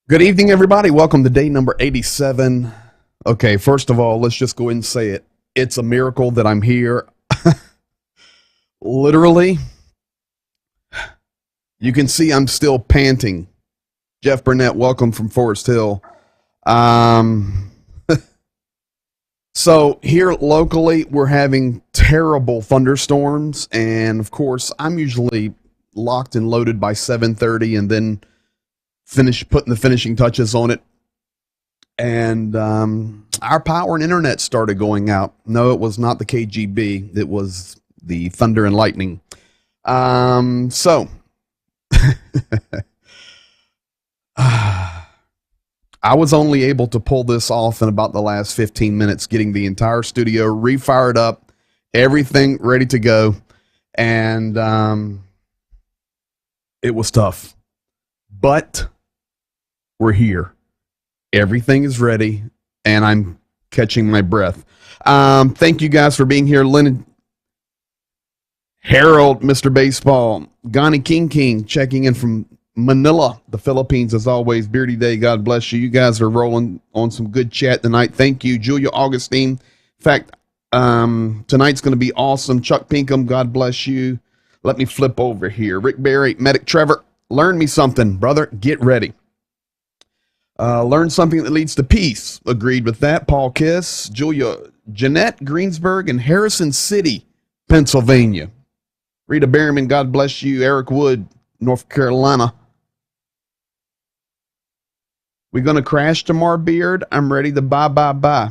Good evening, everybody. Welcome to day number 87. Okay, first of all, let's just go ahead and say it. It's a miracle that I'm here. Literally, you can see I'm still panting. Jeff Burnett, welcome from Forest Hill. So here locally, we're having terrible thunderstorms. And of course, I'm usually locked and loaded by 7:30 and then finish putting the finishing touches on it. And our power and internet started going out. No, it was not the KGB. It was the thunder and lightning. So I was only able to pull this off in about the last 15 minutes, getting the entire studio refired up, everything ready to go. And it was tough. But we're here. Everything is ready, and I'm catching my breath. Thank you guys for being here. Lennon, Harold, Mr. Baseball, Gani King checking in from Manila, the Philippines, as always. Beardy Day, God bless you. You guys are rolling on some good chat tonight. Thank you, Julia Augustine. In fact, tonight's going to be awesome. Chuck Pinkham, God bless you. Let me flip over here. Rick Berry, Medic Trevor, learn me something, brother. Get ready. Learn something that leads to peace. Agreed with that. Paul Kiss, Julia, Jeanette, Greensburg, and Harrison City, Pennsylvania. Rita Berryman, God bless you. Eric Wood, North Carolina. We going to crash tomorrow, Beard? I'm ready to bye.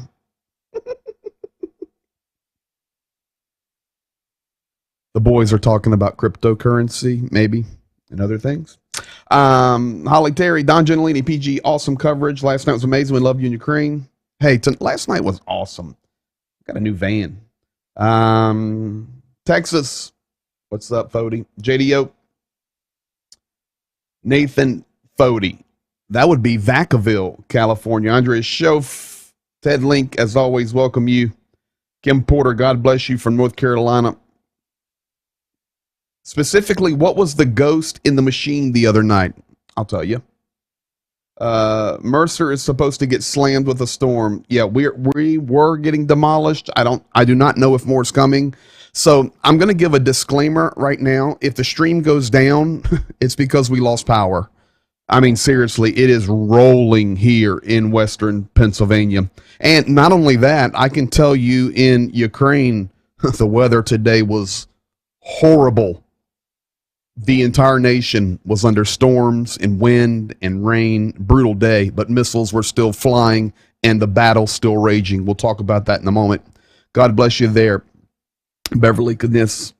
The boys are talking about cryptocurrency, maybe, and other things. Holly Terry, Don Gentilini, PG, awesome coverage. Last night was amazing. We love you in Ukraine. Hey, last night was awesome. Got a new van. Texas, what's up, Fody? JDO, Nathan Fody. That would be Vacaville, California. Andrea Schoaf, Ted Link, as always, welcome you. Kim Porter, God bless you from North Carolina. Specifically, what was the ghost in the machine the other night? I'll tell you. Mercer is supposed to get slammed with a storm. Yeah, we were getting demolished. I do not know if more is coming. So I'm going to give a disclaimer right now. If the stream goes down, it's because we lost power. I mean, seriously, it is rolling here in Western Pennsylvania. And not only that, I can tell you in Ukraine, the weather today was horrible. The entire nation was under storms and wind and rain, brutal day, but missiles were still flying and the battle still raging. We'll talk about that in a moment. God bless you there, Beverly Kniss.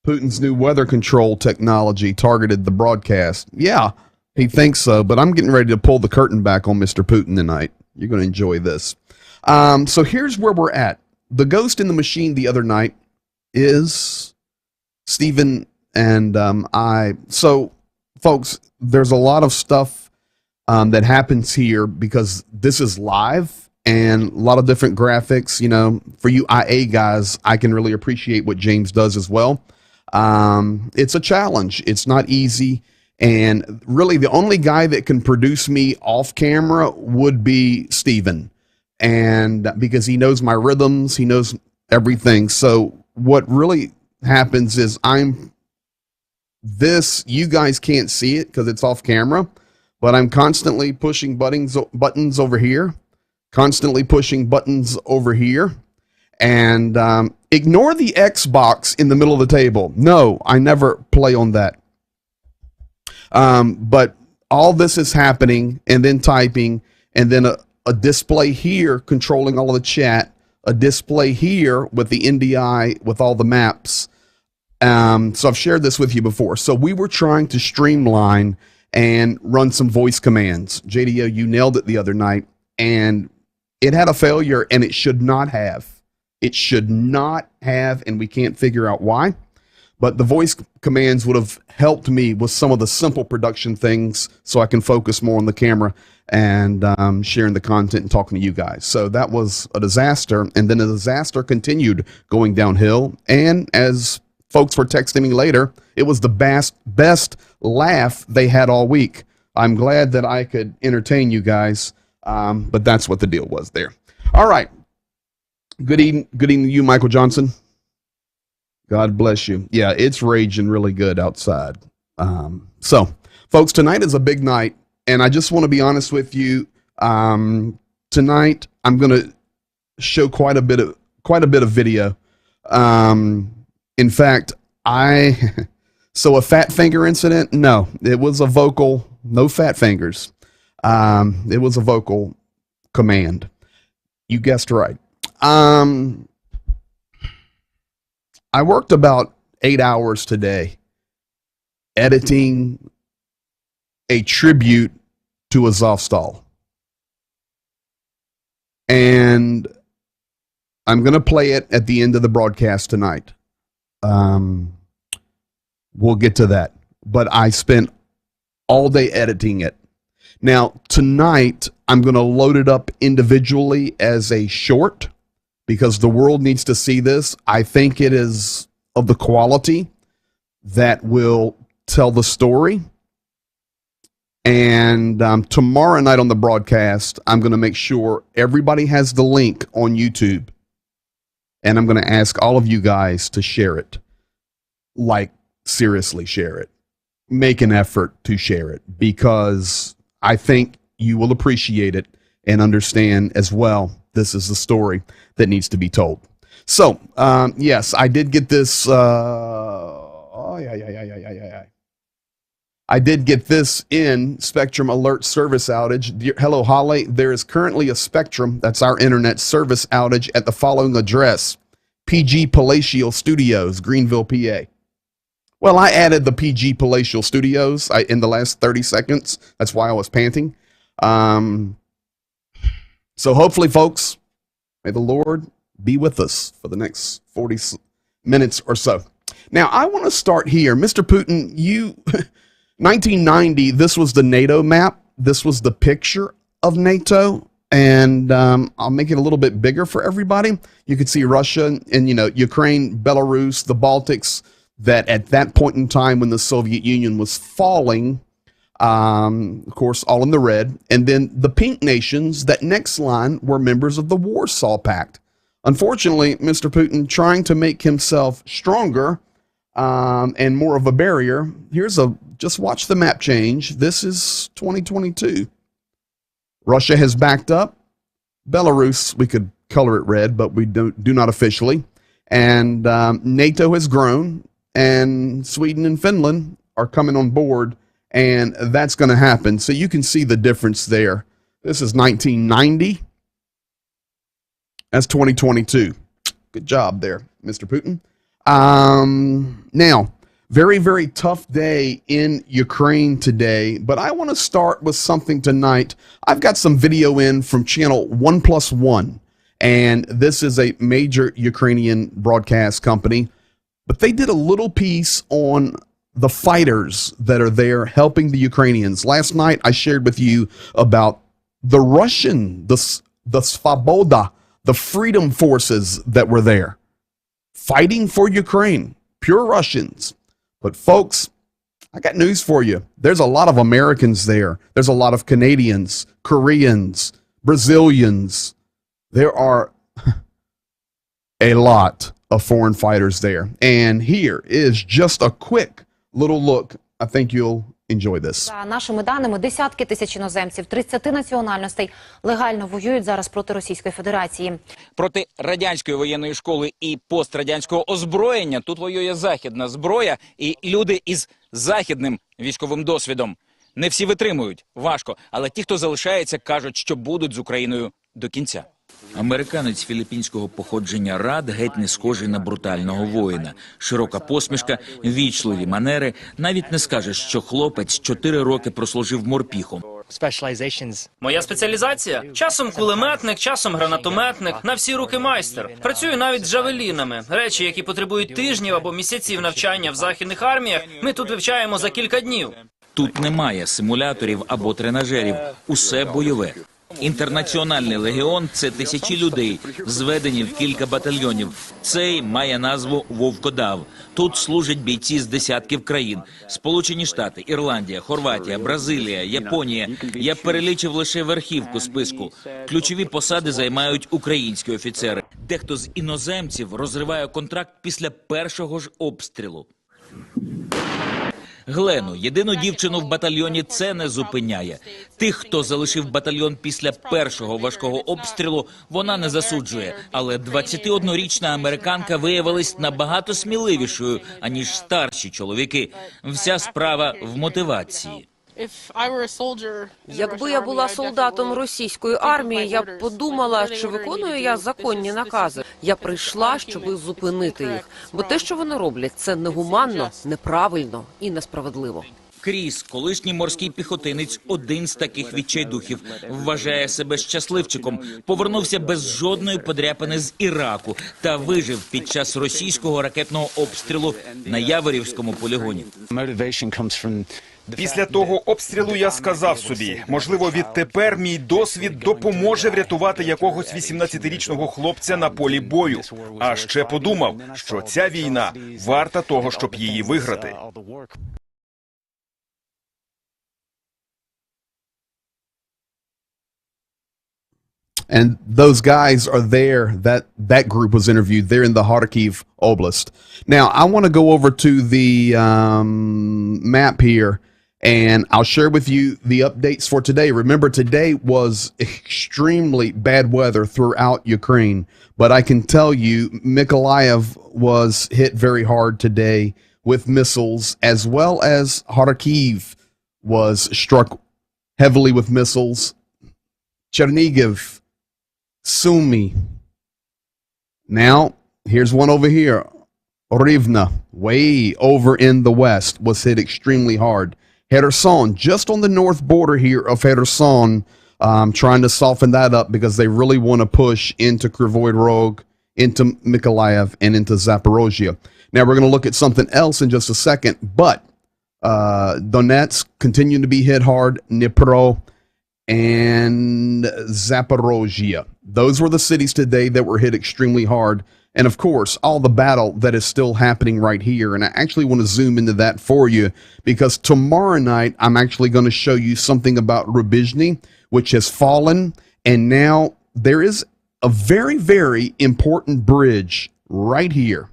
Putin's new weather control technology targeted the broadcast. Yeah, he thinks so, but I'm getting ready to pull the curtain back on Mr. Putin tonight. You're going to enjoy this. So here's where we're at. The ghost in the machine the other night is Stephen and I. So, folks, there's a lot of stuff that happens here because this is live and a lot of different graphics. You know, for you IA guys, I can really appreciate what James does as well. It's a challenge. It's not easy. And really, the only guy that can produce me off camera would be Stephen. And because he knows my rhythms, he knows everything. So what really happens is you guys can't see it because it's off camera, but I'm constantly pushing buttons over here, constantly pushing buttons over here, and ignore the Xbox in the middle of the table. No, I never play on that. But all this is happening and then typing and then a display here controlling all of the chat, a display here with the NDI with all the maps. So I've shared this with you before. So we were trying to streamline and run some voice commands. JDO, you nailed it the other night, and it had a failure, and it should not have. It should not have, and we can't figure out why. But the voice commands would have helped me with some of the simple production things so I can focus more on the camera and sharing the content and talking to you guys. So that was a disaster. And then the disaster continued going downhill. And as folks were texting me later, it was the best laugh they had all week. I'm glad that I could entertain you guys, but that's what the deal was there. All right. Good evening to you, Michael Johnson. God bless you. Yeah, it's raging really good outside. So, folks, tonight is a big night, and I just want to be honest with you. Tonight, I'm going to show quite a bit of video. In fact, so a fat finger incident? No, it was a vocal, no fat fingers. It was a vocal command. You guessed right. I worked about 8 hours today editing a tribute to Azovstal. And I'm going to play it at the end of the broadcast tonight. We'll get to that. But I spent all day editing it. Now, tonight, I'm going to load it up individually as a short because the world needs to see this. I think it is of the quality that will tell the story. And tomorrow night on the broadcast, I'm going to make sure everybody has the link on YouTube. And I'm going to ask all of you guys to share it. Like, seriously, share it. Make an effort to share it because I think you will appreciate it and understand as well. This is the story that needs to be told. So, yes, I did get this. I did get this in Spectrum Alert Service Outage. Hello, Holly. There is currently a Spectrum, that's our internet service outage at the following address. PG Palatial Studios, Greenville, PA. Well, I added the PG Palatial Studios in the last 30 seconds. That's why I was panting. So hopefully, folks, may the Lord be with us for the next 40 minutes or so. Now, I want to start here. Mr. Putin, 1990, this was the NATO map. This was the picture of NATO. And I'll make it a little bit bigger for everybody. You could see Russia and, Ukraine, Belarus, the Baltics, that at that point in time when the Soviet Union was falling, of course, all in the red, and then the pink nations, that next line, were members of the Warsaw Pact. Unfortunately, Mr. Putin, trying to make himself stronger and more of a barrier, just watch the map change. This is 2022. Russia has backed up. Belarus, we could color it red, but we do not officially. And NATO has grown, and Sweden and Finland are coming on board, and that's going to happen. So you can see the difference there. This is 1990. That's 2022. Good job there, Mr. Putin. Now, very, very tough day in Ukraine today, but I want to start with something tonight. I've got some video in from channel 1+1, and this is a major Ukrainian broadcast company, but they did a little piece on the fighters that are there helping the Ukrainians. Last night, I shared with you about the Russian, the Svoboda, the freedom forces that were there fighting for Ukraine, pure Russians. But folks, I got news for you. There's a lot of Americans there. There's a lot of Canadians, Koreans, Brazilians. There are a lot of foreign fighters there. And here is just a quick little look. I think you'll enjoy this. За нашими даними, десятки тисяч іноземців 30 національностей легально воюють зараз проти Російської Федерації. Проти радянської воєнної школи і пострадянського озброєння тут воює західна зброя і люди із західним військовим досвідом. Не всі витримують, важко, але ті, хто залишається, кажуть, що будуть з Україною до кінця. Американець філіппінського походження Рад геть не схожий на брутального воїна. Широка посмішка, ввічливі манери. Навіть не скажеш, що хлопець 4 роки прослужив морпіхом. Моя спеціалізація? Часом кулеметник, часом гранатометник, на всі руки майстер. Працюю навіть з джавелінами. Речі, які потребують тижнів або місяців навчання в західних арміях, ми тут вивчаємо за кілька днів. Тут немає симуляторів або тренажерів. Усе бойове. Інтернаціональний легіон – це тисячі людей, зведені в кілька батальйонів. Цей має назву «Вовкодав». Тут служать бійці з десятків країн. Сполучені Штати, Ірландія, Хорватія, Бразилія, Японія. Я перелічив лише верхівку списку. Ключові посади займають українські офіцери. Дехто з іноземців розриває контракт після першого ж обстрілу. Глену, єдину дівчину в батальйоні, це не зупиняє. Тих, хто залишив батальйон після першого важкого обстрілу, вона не засуджує. Але 21-річна американка виявилась набагато сміливішою, аніж старші чоловіки. Вся справа в мотивації. Якби я була солдатом російської армії, я б подумала, чи виконую я законні накази. Я прийшла, щоб зупинити їх. Бо те, що вони роблять, це негуманно, неправильно і несправедливо. Кріс, колишній морський піхотинець, один з таких відчайдухів, вважає себе щасливчиком. Повернувся без жодної подряпини з Іраку та вижив під час російського ракетного обстрілу на Яворівському полігоні. Після того обстрілу я сказав собі, можливо, відтепер мій досвід допоможе врятувати якогось 18-річного хлопця на полі бою. А ще подумав, що ця війна варта того, щоб її виграти. And those guys are there. That group was interviewed. They're in the Kharkiv Oblast. Now, I want to go over to the map here, and I'll share with you the updates for today. Remember, today was extremely bad weather throughout Ukraine, but I can tell you Mykolaiv was hit very hard today with missiles, as well as Kharkiv was struck heavily with missiles. Chernigiv, Sumy. Now, here's one over here. Rivne, way over in the west, was hit extremely hard. Kherson, just on the north border here of Kherson, trying to soften that up because they really want to push into Kryvyi Rog, into Mykolaiv, and into Zaporozhye. Now, we're going to look at something else in just a second, but Donetsk continuing to be hit hard, Dnipro, and Zaporozhye. Those were the cities today that were hit extremely hard. And of course, all the battle that is still happening right here. And I actually want to zoom into that for you because tomorrow night, I'm actually going to show you something about Rubizhny, which has fallen. And now there is a very, very important bridge right here.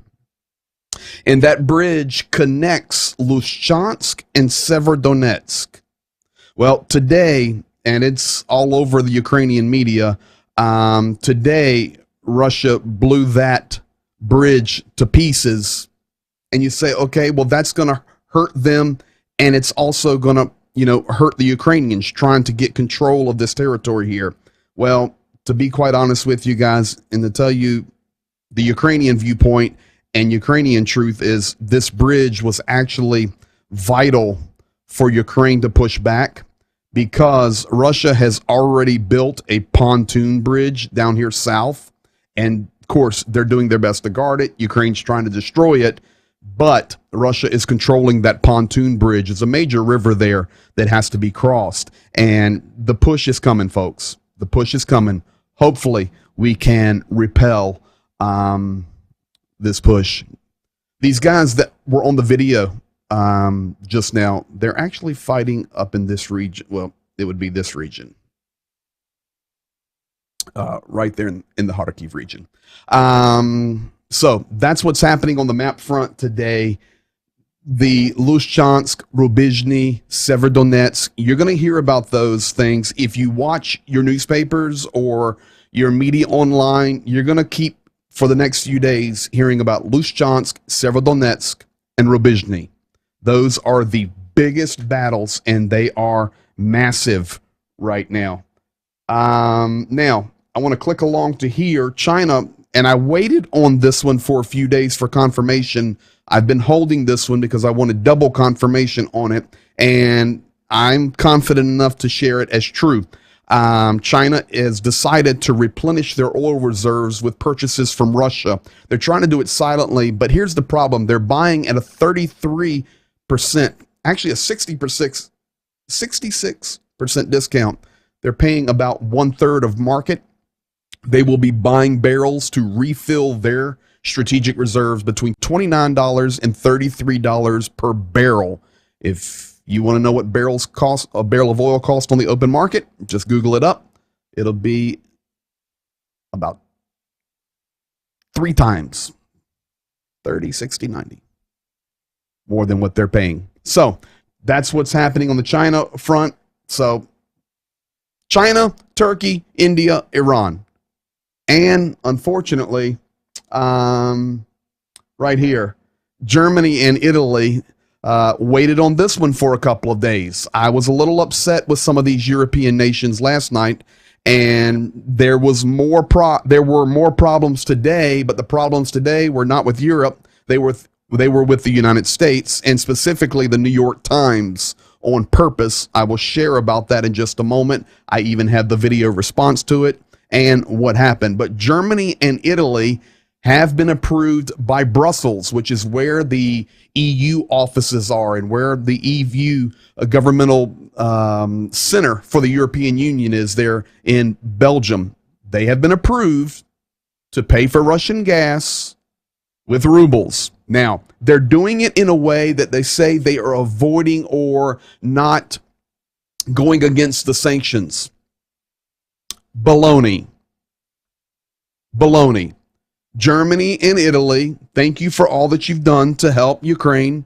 And that bridge connects Lysychansk and Severodonetsk. Well, today, and it's all over the Ukrainian media, today, Russia blew that bridge to pieces. And you say, okay, well, that's going to hurt them. And it's also going to, hurt the Ukrainians trying to get control of this territory here. Well, to be quite honest with you guys, and to tell you the Ukrainian viewpoint and Ukrainian truth is this bridge was actually vital for Ukraine to push back because Russia has already built a pontoon bridge down here south. And of course, they're doing their best to guard it. Ukraine's trying to destroy it, but Russia is controlling that pontoon bridge. It's a major river there that has to be crossed. And the push is coming, folks. The push is coming. Hopefully, we can repel this push. These guys that were on the video just now, they're actually fighting up in this region. Well, it would be this region. Right there in the Kharkiv region. So that's what's happening on the map front today. The Lysychansk, Rubizhny, Severodonetsk, you're going to hear about those things. If you watch your newspapers or your media online, you're going to keep, for the next few days, hearing about Lysychansk, Severodonetsk, and Rubizhny. Those are the biggest battles, and they are massive right now. Now, I want to click along to here, China, and I waited on this one for a few days for confirmation. I've been holding this one because I wanted double confirmation on it, and I'm confident enough to share it as true. China has decided to replenish their oil reserves with purchases from Russia. They're trying to do it silently, but here's the problem. They're buying at a 33%, actually a 66% discount. They're paying about 1/3 of market. They will be buying barrels to refill their strategic reserves between $29 and $33 per barrel. If you want to know what barrels cost, a barrel of oil cost on the open market, just Google it up. It'll be about 3 times 30, 60, 90 more than what they're paying. So that's what's happening on the China front. So China, Turkey, India, Iran. And unfortunately, right here, Germany and Italy waited on this one for a couple of days. I was a little upset with some of these European nations last night, and there were more problems today, but the problems today were not with Europe. They were with the United States, and specifically the New York Times on purpose. I will share about that in just a moment. I even have the video response to it and what happened. But Germany and Italy have been approved by Brussels, which is where the EU offices are and where the EU governmental center for the European Union is there in Belgium. They have been approved to pay for Russian gas with rubles. Now, they're doing it in a way that they say they are avoiding or not going against the sanctions. Baloney. Baloney. Germany and Italy, thank you for all that you've done to help Ukraine.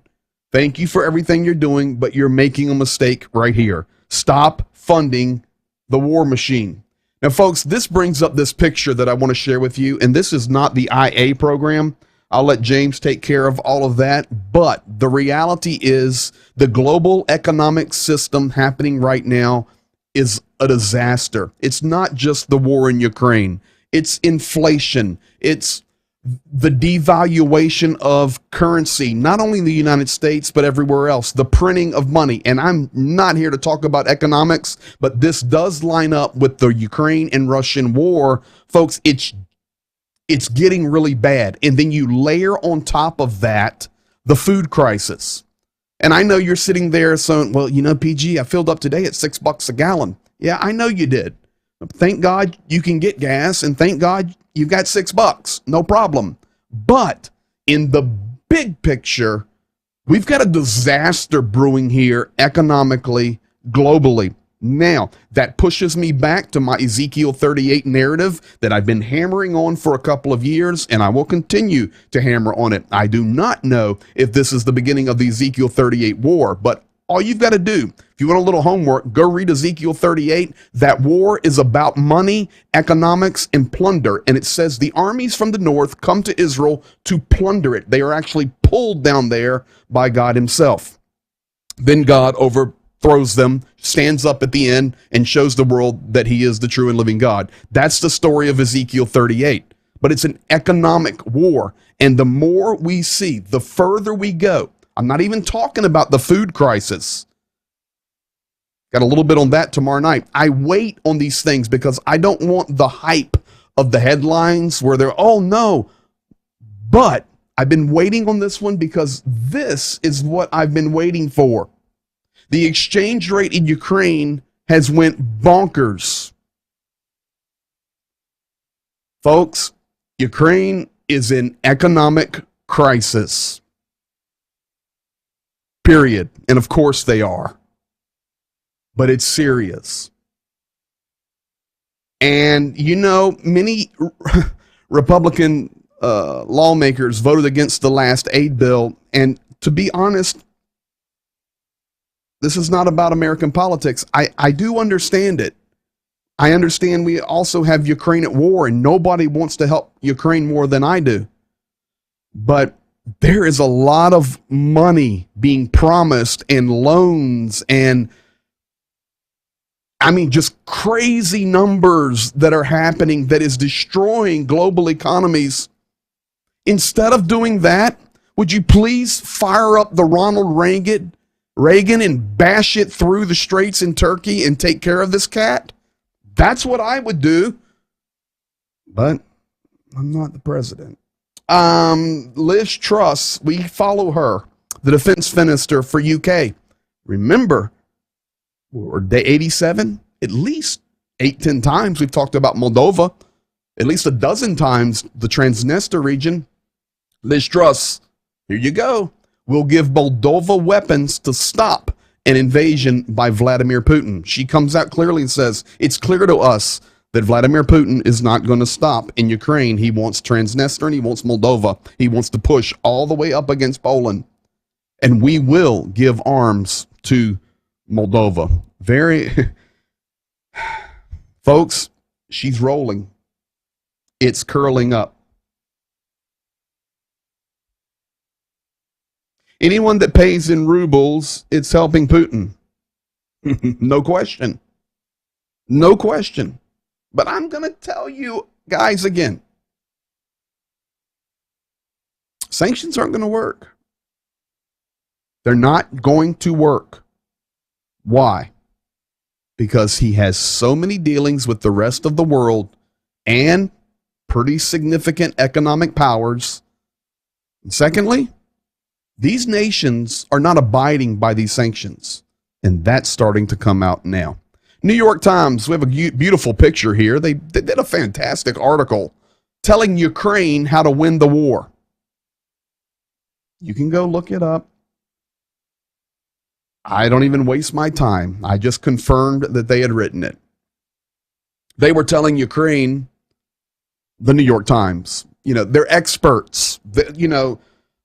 Thank you for everything you're doing, but you're making a mistake right here. Stop funding the war machine. Now, folks, this brings up this picture that I want to share with you, and this is not the IA program. I'll let James take care of all of that, but the reality is the global economic system happening right now is a disaster. It's not just the war in Ukraine. It's inflation. It's the devaluation of currency, not only in the United States, but everywhere else. The printing of money. And I'm not here to talk about economics, but this does line up with the Ukraine and Russian war. Folks, it's getting really bad. And then you layer on top of that the food crisis. And I know you're sitting there saying, well, you know, PG, I filled up today at $6 a gallon. Yeah, I know you did. Thank God you can get gas, and thank God you've got $6. No problem. But in the big picture, we've got a disaster brewing here economically, globally. Now, that pushes me back to my Ezekiel 38 narrative that I've been hammering on for a couple of years, and I will continue to hammer on it. I do not know if this is the beginning of the Ezekiel 38 war, but all you've got to do, if you want a little homework, go read Ezekiel 38. That war is about money, economics, and plunder. And it says the armies from the north come to Israel to plunder it. They are actually pulled down there by God himself. Then God overthrows them, stands up at the end, and shows the world that he is the true and living God. That's the story of Ezekiel 38. But it's an economic war. And the more we see, the further we go. I'm not even talking about the food crisis. Got a little bit on that tomorrow night. I wait on these things because I don't want the hype of the headlines where they're, oh no. But I've been waiting on this one because this is what I've been waiting for. The exchange rate in Ukraine has went bonkers. Folks, Ukraine is in economic crisis. Period. And of course they are. But it's serious. And, you know, many Republican lawmakers voted against the last aid bill. And to be honest, this is not about American politics. I do understand it. I understand we also have Ukraine at war and nobody wants to help Ukraine more than I do. But there is a lot of money being promised and loans and just crazy numbers that are happening that is destroying global economies. Instead of doing that, would you please fire up the Ronald Reagan and bash it through the straits in Turkey and take care of this cat? That's what I would do. But I'm not the president. Liz Truss, we follow her, the defense minister for UK. Remember, or day 87, at least 8-10 times we've talked about Moldova, at least a dozen times the Transnistria region. Liz Truss, here you go. We'll give Moldova weapons to stop an invasion by Vladimir Putin. She comes out clearly and says, it's clear to us that Vladimir Putin is not going to stop in Ukraine. He wants Transnistria and he wants Moldova. He wants to push all the way up against Poland. And we will give arms to Moldova. Folks, she's rolling. It's curling up. Anyone that pays in rubles, it's helping Putin. No question. No question. But I'm going to tell you guys again. Sanctions aren't going to work. They're not going to work. Why? Because he has so many dealings with the rest of the world and pretty significant economic powers. And secondly, these nations are not abiding by these sanctions. And that's starting to come out now. New York Times, we have a beautiful picture here. They did a fantastic article telling Ukraine how to win the war. You can go look it up. I don't even waste my time. I just confirmed that they had written it. They were telling Ukraine, the New York Times, they're experts. The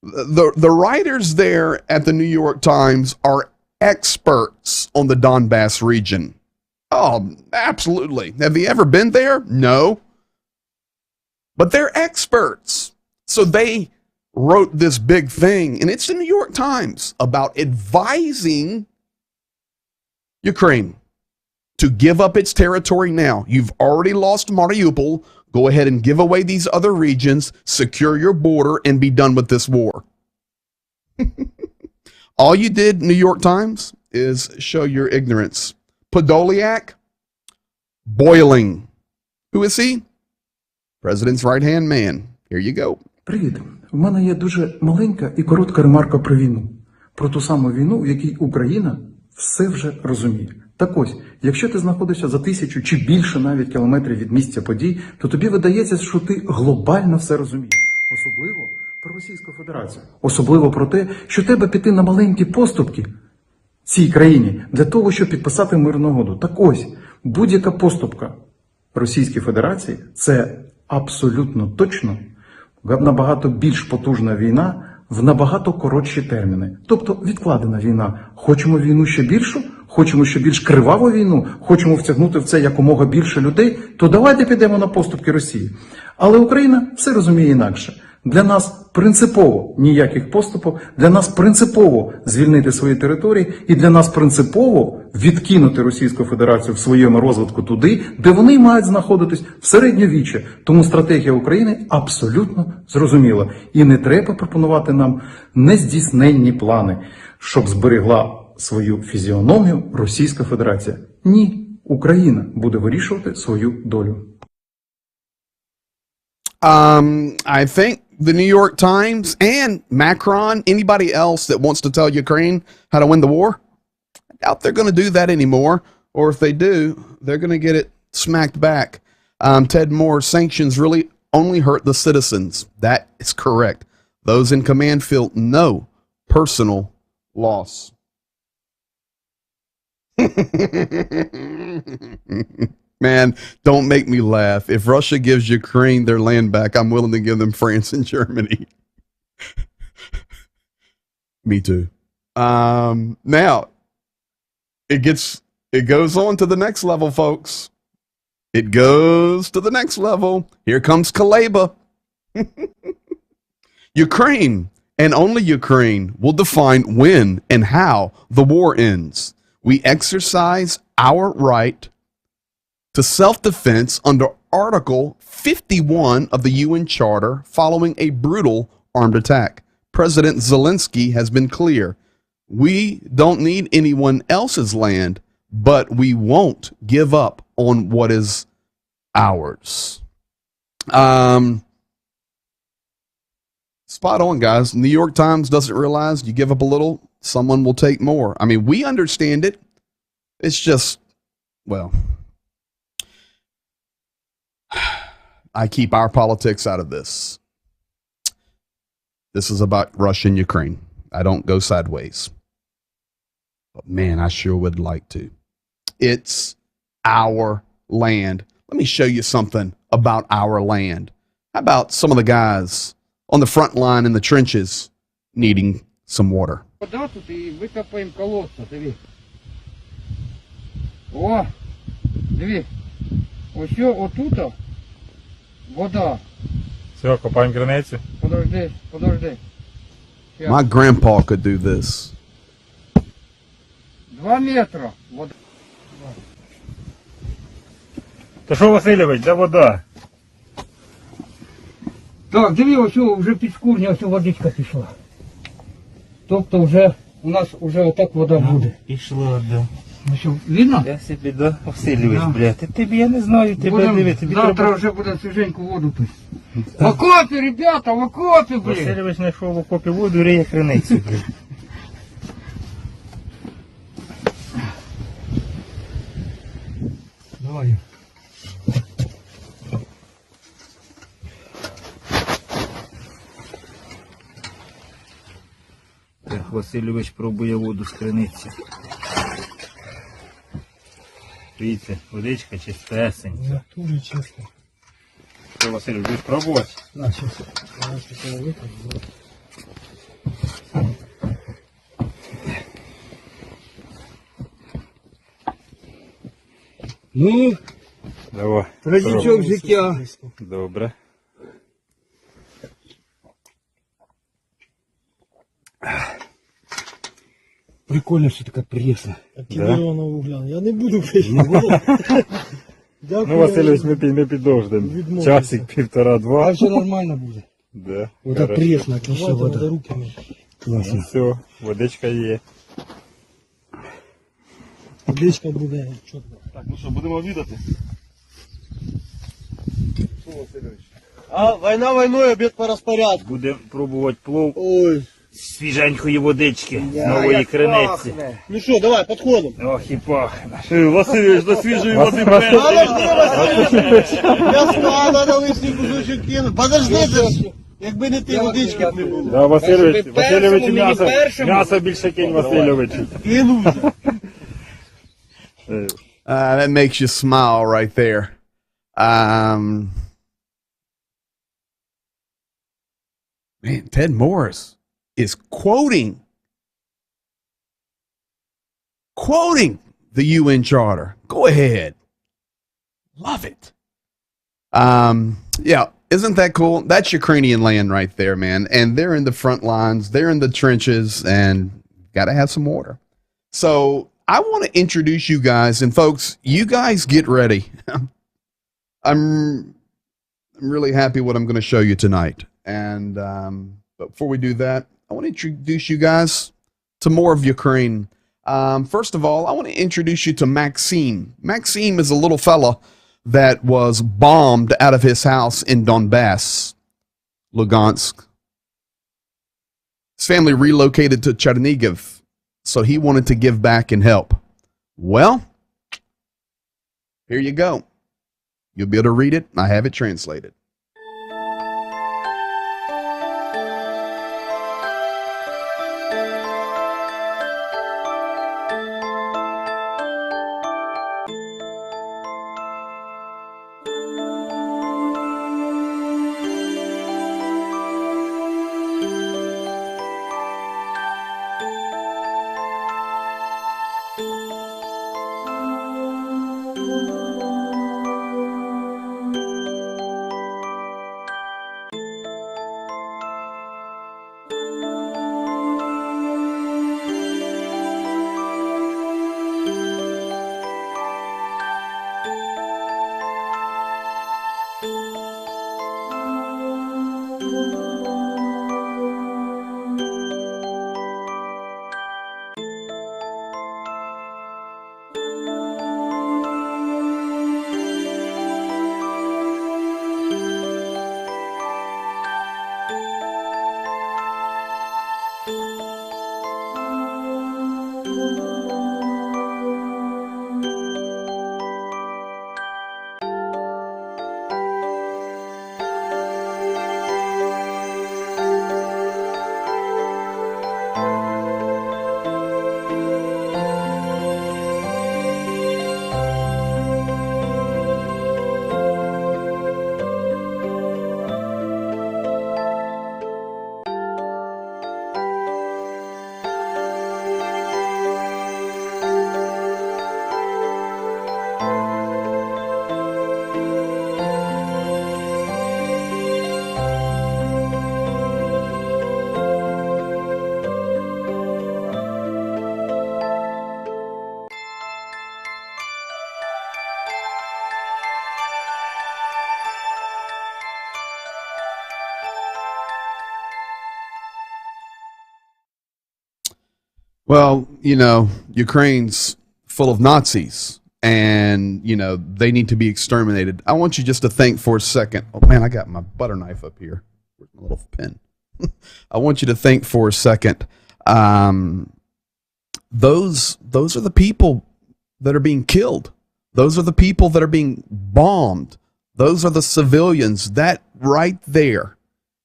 writers there at the New York Times are experts on the Donbass region. Oh, absolutely. Have you ever been there? No. But they're experts. So they wrote this big thing, and it's the New York Times, about advising Ukraine to give up its territory now. You've already lost Mariupol. Go ahead and give away these other regions, secure your border, and be done with this war. All you did, New York Times, is show your ignorance. Podolyak, boiling. Who is he? President's right-hand man. Here you go. Привіт. У мене є дуже маленька і коротка ремарка про війну. Про ту саму війну, в якій Україна все вже розуміє. Так ось, якщо ти знаходишся за 1000 чи більше навіть кілометрів від місця подій, то тобі видається, що ти глобально все розумієш. Особливо про Російську Федерацію. Особливо про те, що треба піти на маленькі поступки цій країні для того, щоб підписати мирну угоду. Так ось, будь-яка поступка Російській Федерації – це абсолютно точно набагато більш потужна війна в набагато коротші терміни. Тобто відкладена війна. Хочемо війну ще більшу? Хочемо ще більш криваву війну? Хочемо втягнути в це якомога більше людей? То давайте підемо на поступки Росії. Але Україна все розуміє інакше. Для нас принципово ніяких поступок, для нас принципово звільнити свої території і для нас принципово відкинути Російську Федерацію в своєму розвитку туди, де вони мають знаходитись в середньовіччі. Тому стратегія України абсолютно зрозуміла. І не треба пропонувати нам нездійсненні плани, щоб зберегла свою фізіономію Російська Федерація. Ні, Україна буде вирішувати свою долю. I think the New York Times and Macron, anybody else that wants to tell Ukraine how to win the war, I doubt they're going to do that anymore. Or if they do, they're going to get it smacked back. Ted Moore, sanctions really only hurt the citizens. That is correct. Those in command feel no personal loss. Man, don't make me laugh. If Russia gives Ukraine their land back, I'm willing to give them France and Germany. Me too. Now, it goes on to the next level, folks. It goes to the next level. Here comes Kaleba. Ukraine, and only Ukraine, will define when and how the war ends. We exercise our right to self-defense under Article 51 of the UN Charter following a brutal armed attack. President Zelensky has been clear. We don't need anyone else's land, but we won't give up on what is ours. Spot on, guys. New York Times doesn't realize you give up a little, someone will take more. I mean, we understand it. It's just, well, I keep our politics out of this. This is about Russia and Ukraine. I don't go sideways. But man, I sure would like to. It's our land. Let me show you something about our land. How about some of the guys on the front line in the trenches needing some water? О, диви, ось отут вода. Все, копаємо границю. Подожди. My grandpa could do this. 2 метра вода. Та що, Васильович, де вода? Так, диви, ось вже під курня, ось водичка пішла. Тобто вже у нас вже отак вода буде. Пішло, да. Ну що, видно? Я собі, да, Васильович, блядь, тобі я не знаю, тебе диви, тобі завтра треба... вже буде свіженьку воду пити. В окопі, ребята, в окопі, блін! Васильович знайшов в окопі воду, риє криницю, блядь. Давай. Так, Васильович пробує воду з криниці. Дивіться, водичка чистесенька. Дуже чисто. Що, Васильович, будеш пробувати? На, щас. Ну, Давай. традичок життя. Добре. Прикольно, що така пресна. Да? Я не буду пити. Ну, Васильович, ми підождемо. Часик, 1,5-2. А все нормально буде. Да. Вода пресна, отличная вода. Класно. Все, водичка є. Водичка буде чітко. Так, ну що, будемо обідати? А, война войной, обед по распорядку. Будемо пробувати плов Ой, з свіженької водички, з нової криниці. ну что, давай, подходим. Ох і пахне. Васильович, до свіжої води Подожди, Васильевич, мясо надо лишний кусочек кинуть. Подожди, Якби не ти, водички б не було. Да, Васильович, Ви Васильович, першому, м'ясо, мені першому. м'ясо більше кинь Васильовичу. Кинув вже. That makes you smile right there. Man, Ted Morris is quoting the UN Charter. Go ahead. Love it. Yeah, isn't that cool? That's Ukrainian land right there, man. And they're in the front lines, they're in the trenches, and got to have some water. So I want to introduce you guys, and folks, you guys get ready. I'm really happy what I'm going to show you tonight. And but before we do that, I want to introduce you guys to more of Ukraine. First of all, I want to introduce you to Maxime. Maxime is a little fella that was bombed out of his house in Donbass, Lugansk. His family relocated to Chernihiv, so he wanted to give back and help. Well, here you go. You'll be able to read it. I have it translated. Well, you know, Ukraine's full of Nazis and, you know, they need to be exterminated. I want you just to think for a second. Oh, man, I got my butter knife up here. Where's my little pen? I want you to think for a second. Those are the people that are being killed. Those are the people that are being bombed. Those are the civilians. That right there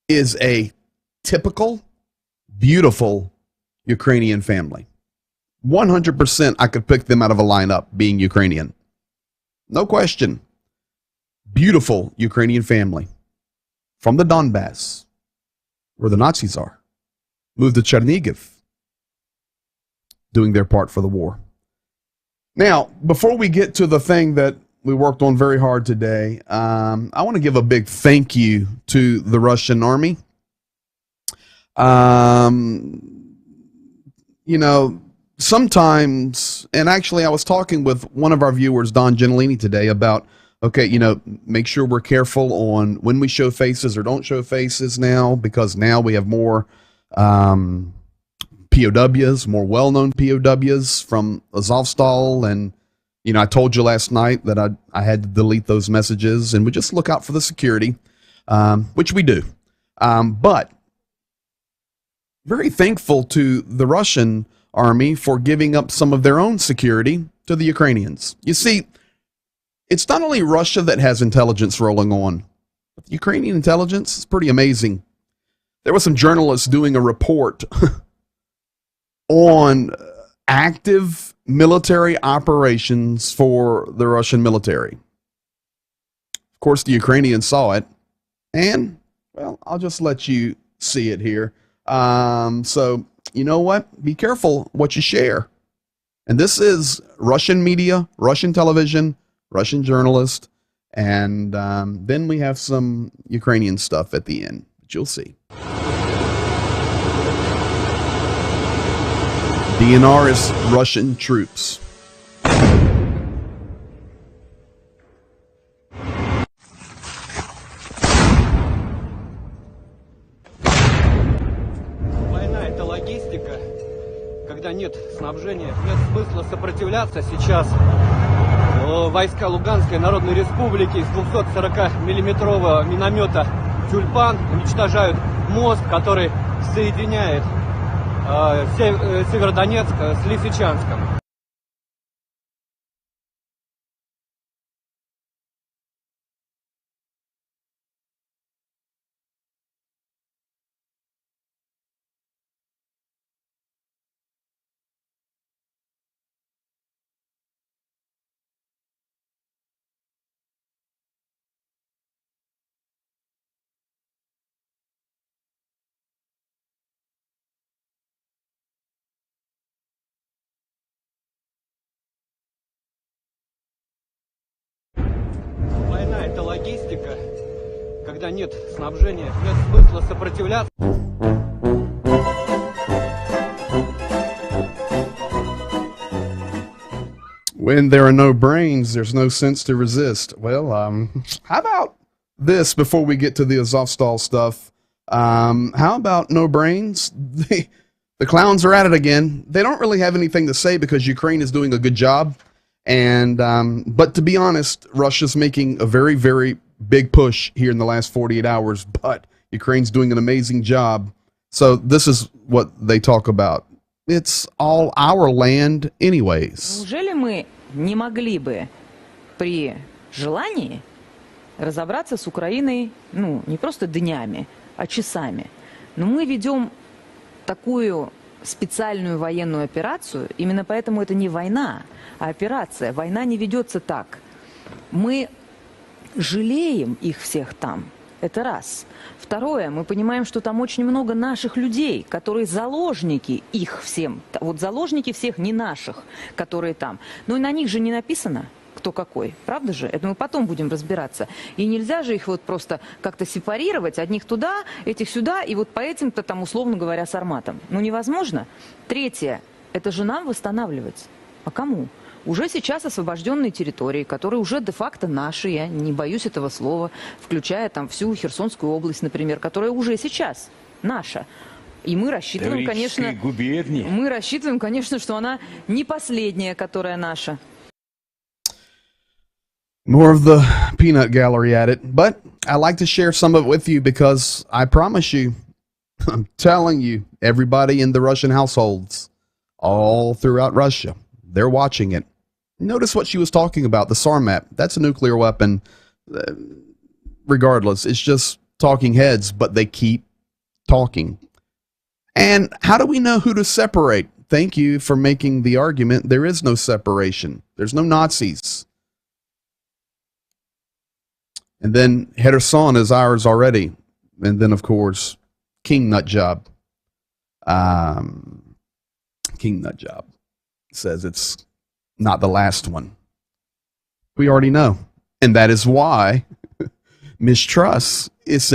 is a typical, beautiful Ukrainian family. 100% I could pick them out of a lineup being Ukrainian. No question. Beautiful Ukrainian family from the Donbass, where the Nazis are, moved to Chernihiv, doing their part for the war. Now, before we get to the thing that we worked on very hard today, I want to give a big thank you to the Russian army. You know, sometimes, and actually I was talking with one of our viewers, Don Gentilini, today about, okay, you know, make sure we're careful on when we show faces or don't show faces now, because now we have more POWs, more well-known POWs from Azovstal. And, you know, I told you last night that I had to delete those messages, and we just look out for the security, which we do. But very thankful to the Russian army for giving up some of their own security to the Ukrainians. You see, it's not only Russia that has intelligence rolling on, but the Ukrainian intelligence is pretty amazing. there were some journalists doing a report on active military operations for the Russian military. Of course, the Ukrainians saw it, and, well, I'll just let you see it here. So, you know what? Be careful what you share. And this is Russian media, Russian television, Russian journalists, and then we have some Ukrainian stuff at the end, but you'll see. DNR is Russian troops. Война — это логистика. Когда нет снабжения, нет смысла сопротивляться сейчас. Войска Луганской Народной Республики из 240-миллиметрового миномета «Тюльпан» уничтожают мост, который соединяет Северодонецк с Лисичанском. Война — это логистика. Когда нет снабжения, нет смысла сопротивляться. When there are no brains, there's no sense to resist. Well, how about this before we get to the Azovstal stuff? How about no brains? The clowns are at it again. They don't really have anything to say because Ukraine is doing a good job. And but to be honest, Russia's making a very, very big push here in the last 48 hours. But Ukraine's doing an amazing job. So this is what they talk about. It's all our land anyways. Неужели мы не могли бы при желании разобраться с Украиной, ну, не просто днями, а часами? Но мы ведем такую специальную военную операцию, именно поэтому это не война, а операция. Война не ведется так. Мы жалеем их всех там. Это раз. Второе, мы понимаем, что там очень много наших людей, которые заложники их всем. Вот заложники всех не наших, которые там. Но и на них же не написано, кто какой. Правда же? Это мы потом будем разбираться. И нельзя же их вот просто как-то сепарировать. Одних туда, этих сюда, и вот по этим-то там, условно говоря, с арматом. Ну, невозможно. Третье, это же нам восстанавливать. А кому? Уже сейчас освобожденные территории, которые уже де-факто наши, я не боюсь этого слова, включая там всю Херсонскую область, например, которая уже сейчас наша. И мы рассчитываем, конечно, что она не последняя, которая наша. More of the peanut gallery at it, but I like to share some of it with you because I promise you, I'm telling you, everybody in the Russian households, all throughout Russia, they're watching it. Notice what she was talking about, the Sarmat. That's a nuclear weapon. Regardless, it's just talking heads, but they keep talking. And how do we know who to separate? Thank you for making the argument. There is no separation. There's no Nazis. And then Kherson is ours already. And then, of course, King Nutjob. King Nutjob says it's not the last one. We already know. And that is why Mistrust is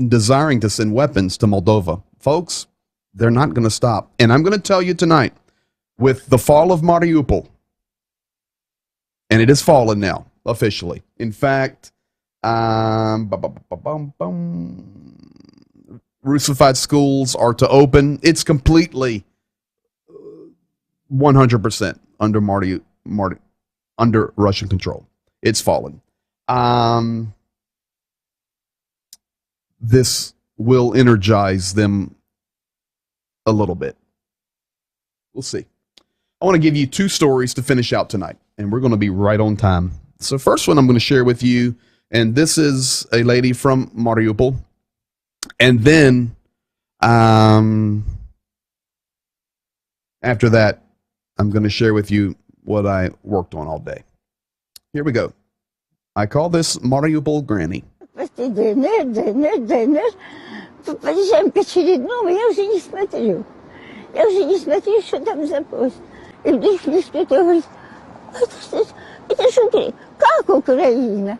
desiring to send weapons to Moldova. Folks, they're not going to stop. And I'm going to tell you tonight, with the fall of Mariupol, and it has fallen now, officially. In fact, Russified schools are to open. It's completely 100% under Russian control. It's fallen. This will energize them a little bit. We'll see. I want to give you two stories to finish out tonight, and we're going to be right on time. So first one I'm going to share with you, and this is a lady from Mariupol. And then After that, I'm going to share with you what I worked on all day. Here we go. I call this Mariupol Granny. После ДНР, подъезжаем к очередному, я уже не смотрю. Я уже не смотрю, что там за пост. И вдруг мне кто-то говорит, это что ты? Как Украина?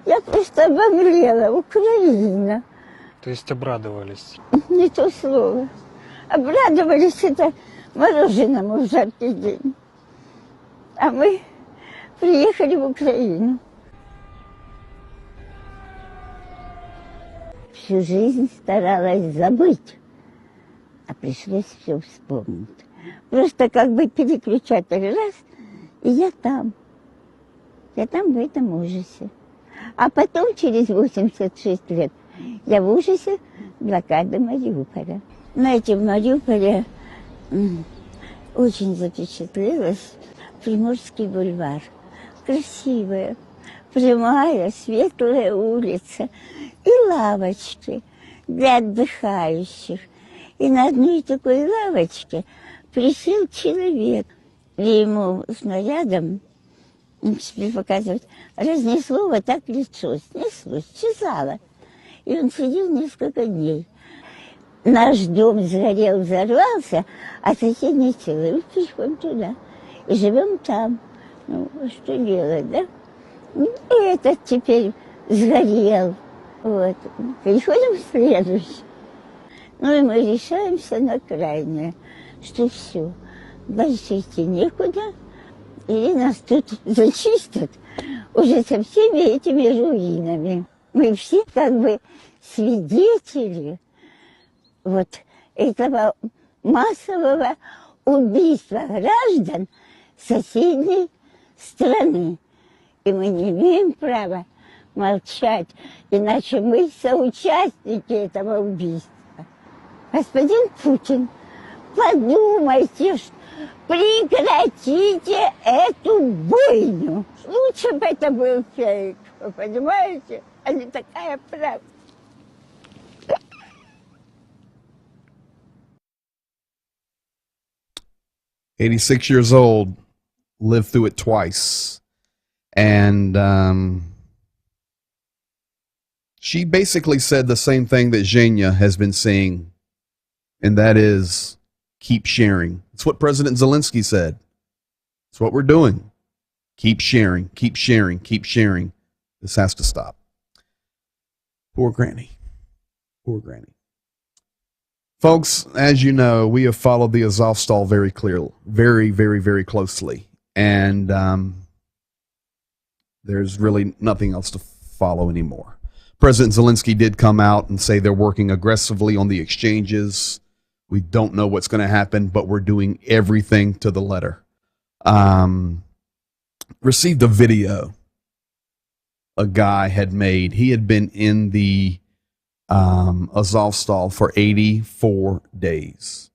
Я просто обомлела. Украина. То есть обрадовались? Не то слово. Обрадовались это мороженому в жаркий день. А мы приехали в Украину. Всю жизнь старалась забыть, а пришлось все вспомнить. Просто как бы переключатель раз, и я там. Я там в этом ужасе. А потом, через 86 лет, я в ужасе блокады Мариуполя. Знаете, в Мариуполе очень запечатлелась Приморский бульвар. Красивая, прямая, светлая улица. И лавочки для отдыхающих. И на одной такой лавочке присел человек. И ему снарядом, себе показывать, разнесло вот так лицо, снеслось, чесало. И он сидел несколько дней. Наш дом сгорел, взорвался, а соседний целый. Мы приходим туда и живем там. Ну, что делать, да? И этот теперь сгорел. Вот. Переходим в следующий. Ну и мы решаемся на крайнее, что все, дальше идти некуда, или нас тут зачистят уже со всеми этими руинами. Мы все как бы свидетели вот этого массового убийства граждан соседней страны. И мы не имеем права молчать, иначе мы соучастники этого убийства. Господин Путин, подумайте, прекратите эту бойню. Лучше бы это был фейк, вы понимаете, а не такая правда. "86 years old, lived through it twice." And she basically said the same thing that Zhenya has been saying, and that is keep sharing. It's what President Zelensky said. It's what we're doing. Keep sharing, keep sharing, keep sharing. This has to stop. Poor Granny. Poor Granny. Folks, as you know, we have followed the Azovstal very clearly, very, very, very closely. And there's really nothing else to follow anymore. President Zelensky did come out and say they're working aggressively on the exchanges. We don't know what's going to happen, but we're doing everything to the letter. Received a video a guy had made. He had been in the Azovstal for 84 days.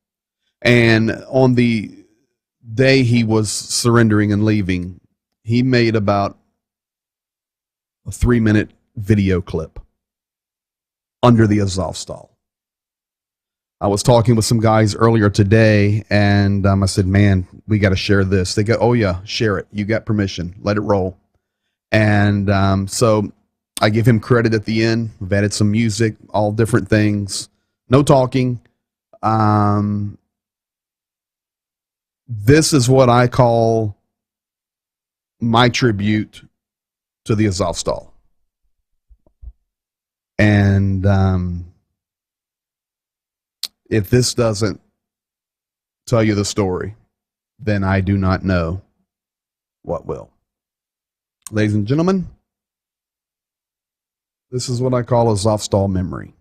And on the day he was surrendering and leaving, he made about a 3-minute video clip under the Azovstal. I was talking with some guys earlier today, and I said, man, we got to share this. They go, oh, yeah, share it. You got permission. Let it roll. And so I give him credit at the end. We've added some music, all different things. No talking. This is what I call my tribute to the Azovstal. And if this doesn't tell you the story, then I do not know what will. Ladies and gentlemen, this is what I call Azovstal memory.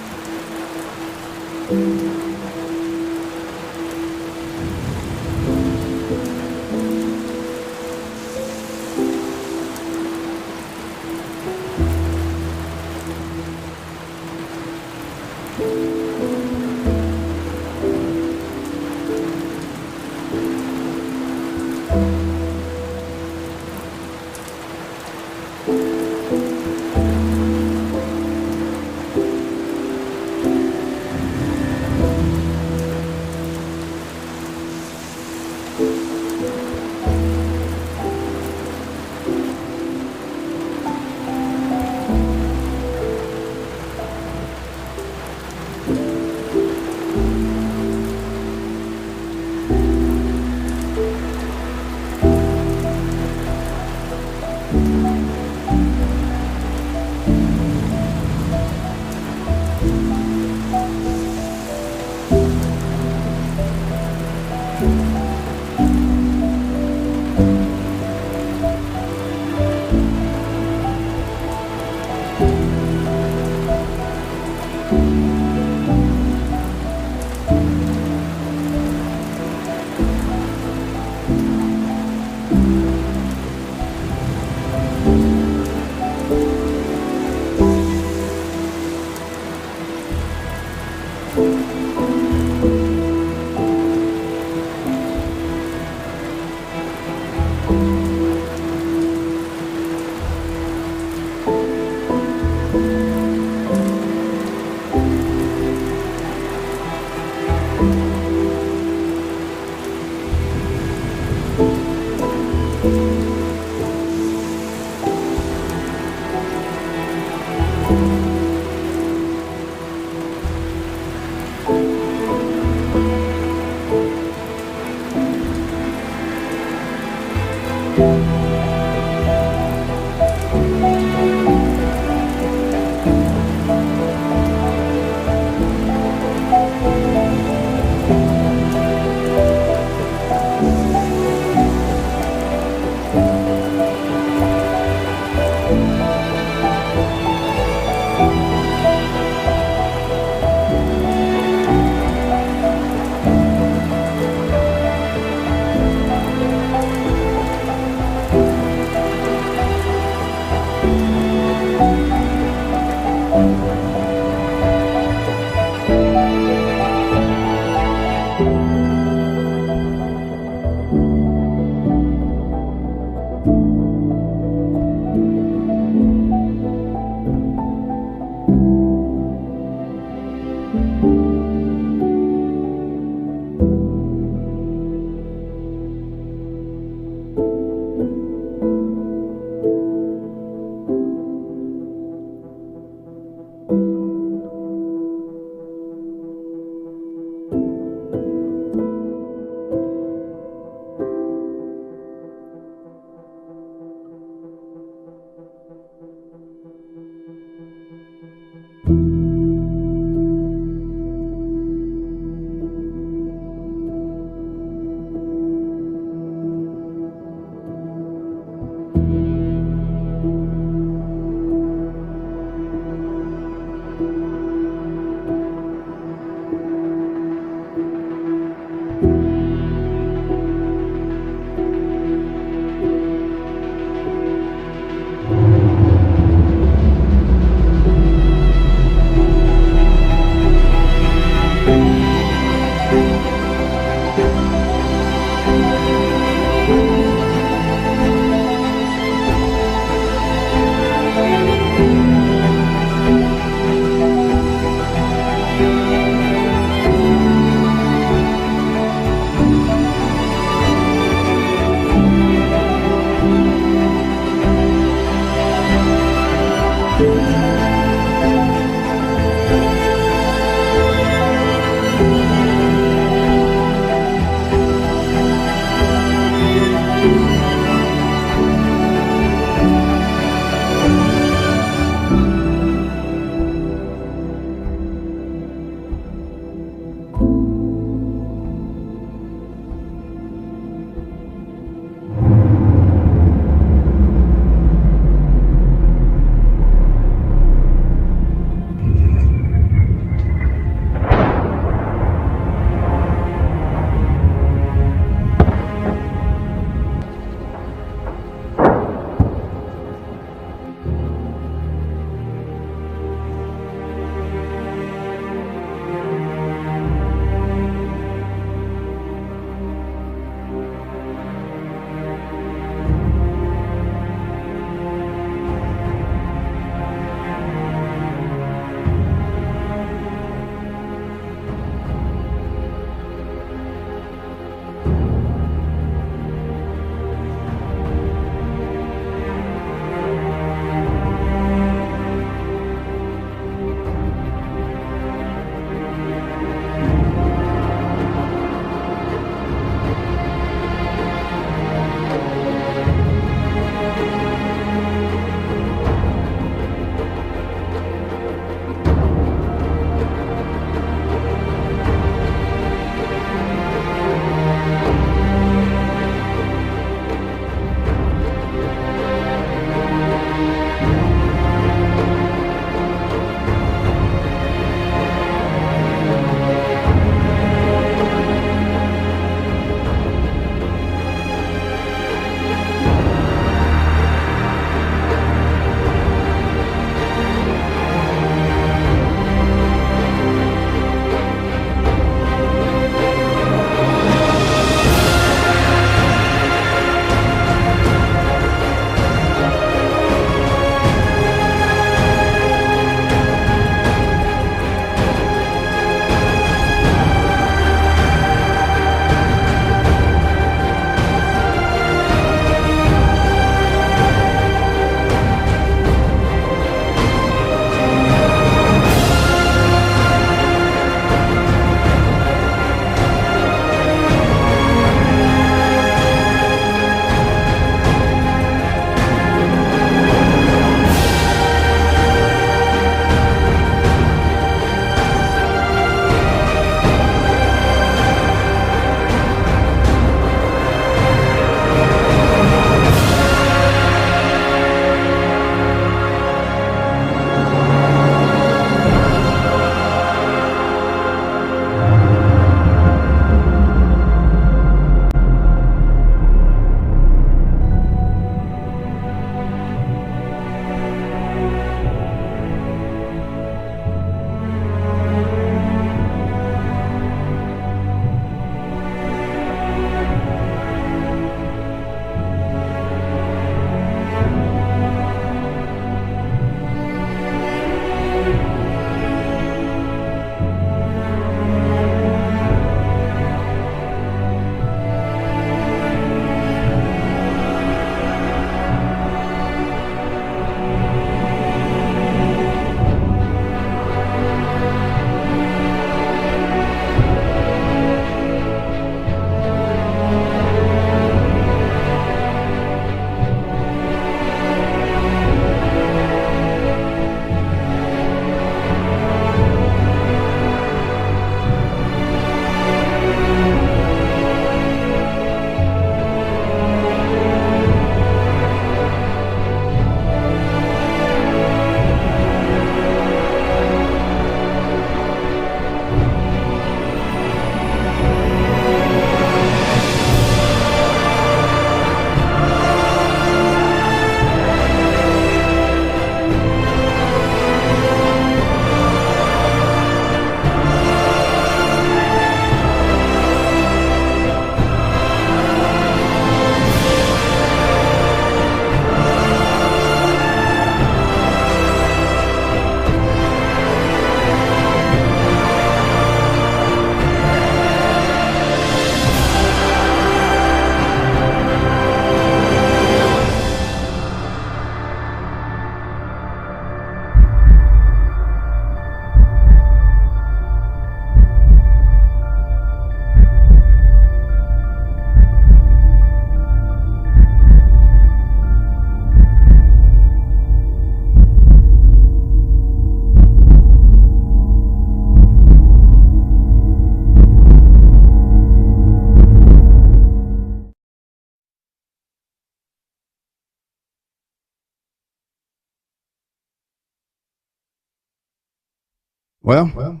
Well,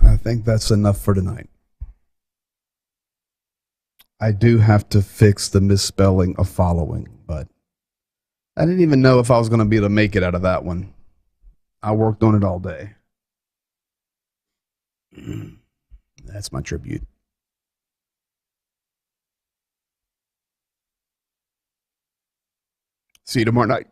I think that's enough for tonight. I do have to fix the misspelling of following, but I didn't even know if I was going to be able to make it out of that one. I worked on it all day. That's my tribute. See you tomorrow night.